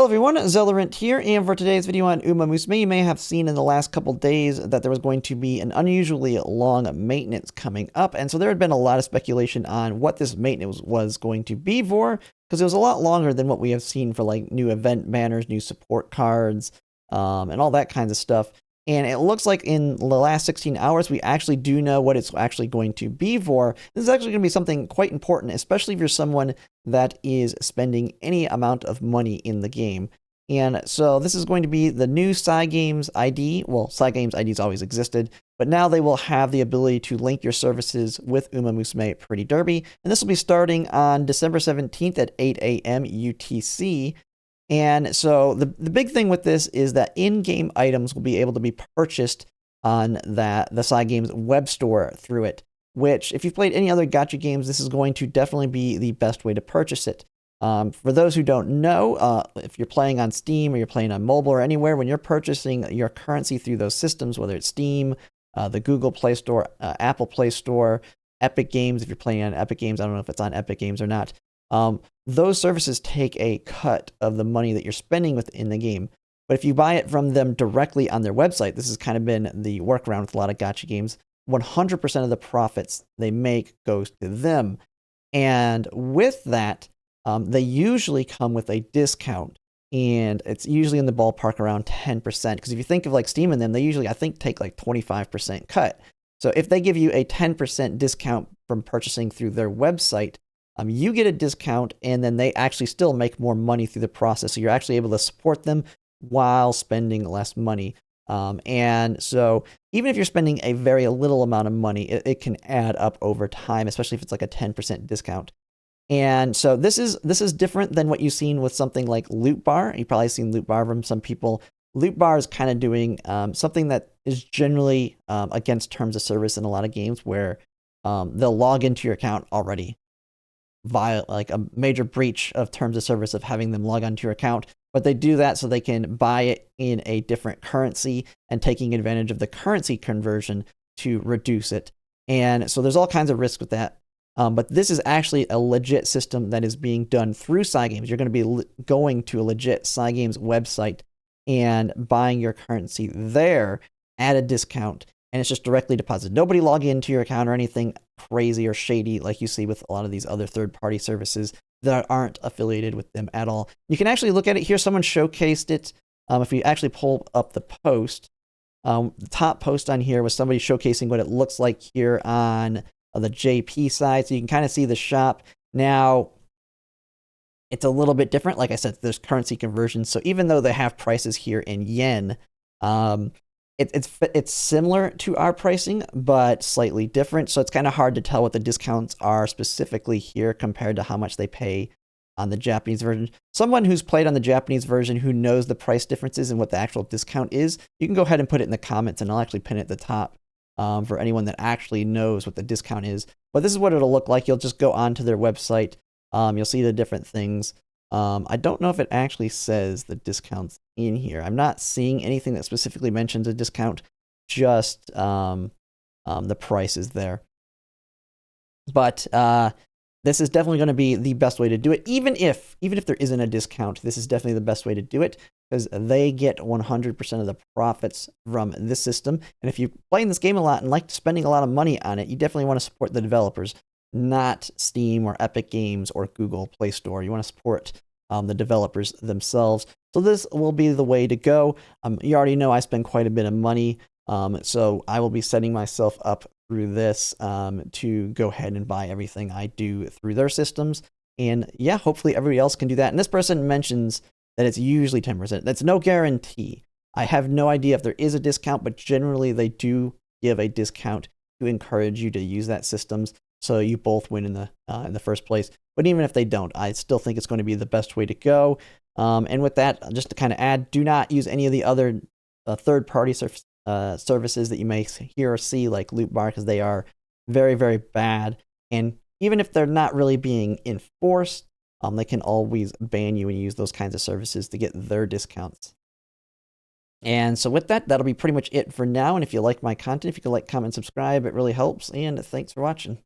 Hello everyone, Zelerant here, and for today's video on Umamusume, you may have seen in the last couple days that there was going to be an unusually long maintenance coming up, and so there had been a lot of speculation on what this maintenance was going to be for, because it was a lot longer than what we have seen for like new event banners, new support cards, and all that kinds of stuff. And it looks like in the last 16 hours, we actually do know what it's actually going to be for. This is actually going to be something quite important, especially if you're someone that is spending any amount of money in the game. And so this is going to be the new Cygames ID. Well, Cygames ID's always existed, but now they will have the ability to link your services with Umamusume Pretty Derby. And this will be starting on December 17th at 8 a.m. UTC. And so the big thing with this is that in-game items will be able to be purchased on the Cygames web store through it, which if you've played any other gacha games, this is going to definitely be the best way to purchase it. For those who don't know, if you're playing on Steam or you're playing on mobile or anywhere, when you're purchasing your currency through those systems, whether it's Steam, the Google Play Store, Apple Play Store, Epic Games, if you're playing on Epic Games, I don't know if it's on Epic Games or not, those services take a cut of the money that you're spending within the game. But if you buy it from them directly on their website, this has kind of been the workaround with a lot of gacha games, 100% of the profits they make goes to them. And with that, they usually come with a discount. And it's usually in the ballpark around 10%. Because if you think of like Steam and them, they usually, I think, take like 25% cut. So if they give you a 10% discount from purchasing through their website, you get a discount, and then they actually still make more money through the process. So you're actually able to support them while spending less money. And so even if you're spending a very little amount of money, it can add up over time, especially if it's like a 10% discount. And so this is different than what you've seen with something like Loot Bar. You've probably seen Loot Bar from some people. Loot Bar is kind of doing something that is generally against terms of service in a lot of games, where they'll log into your account already via like a major breach of terms of service of having them log onto your account. But they do that so they can buy it in a different currency and taking advantage of the currency conversion to reduce it. And so there's all kinds of risks with that. But this is actually a legit system that is being done through Cygames. You're going to be going to a legit Cygames website and buying your currency there at a discount. And it's just directly deposited. Nobody log into your account or anything crazy or shady like you see with a lot of these other third-party services that aren't affiliated with them at all. You can actually look at it here. Someone showcased it. If you actually pull up the post, the top post on here was somebody showcasing what it looks like here on the JP side. So you can kind of see the shop. Now, it's a little bit different. Like I said, there's currency conversions. So even though they have prices here in yen, it's similar to our pricing, but slightly different. So it's kind of hard to tell what the discounts are specifically here compared to how much they pay on the Japanese version. Someone who's played on the Japanese version who knows the price differences and what the actual discount is, you can go ahead and put it in the comments, and I'll actually pin it at the top for anyone that actually knows what the discount is. But this is what it'll look like. You'll just go onto their website. You'll see the different things. I don't know if it actually says the discounts in here. I'm not seeing anything that specifically mentions a discount, just the price is there. But this is definitely going to be the best way to do it. Even if there isn't a discount, this is definitely the best way to do it, because they get 100% of the profits from this system. And if you're playing this game a lot and like spending a lot of money on it, you definitely want to support the developers, not Steam or Epic Games or Google Play Store. You want to support the developers themselves. So this will be the way to go. You already know I spend quite a bit of money, so I will be setting myself up through this to go ahead and buy everything I do through their systems. And yeah, hopefully everybody else can do that. And this person mentions that it's usually 10%. That's no guarantee. I have no idea if there is a discount, but generally they do give a discount to encourage you to use that systems, so you both win in the first place. But even if they don't, I still think it's going to be the best way to go. And with that, just to kind of add, do not use any of the other third-party services that you may hear or see, like Loot Bar, because they are very, very bad. And even if they're not really being enforced, they can always ban you and use those kinds of services to get their discounts. And so with that, that'll be pretty much it for now. And if you like my content, if you could like, comment, subscribe, it really helps. And thanks for watching.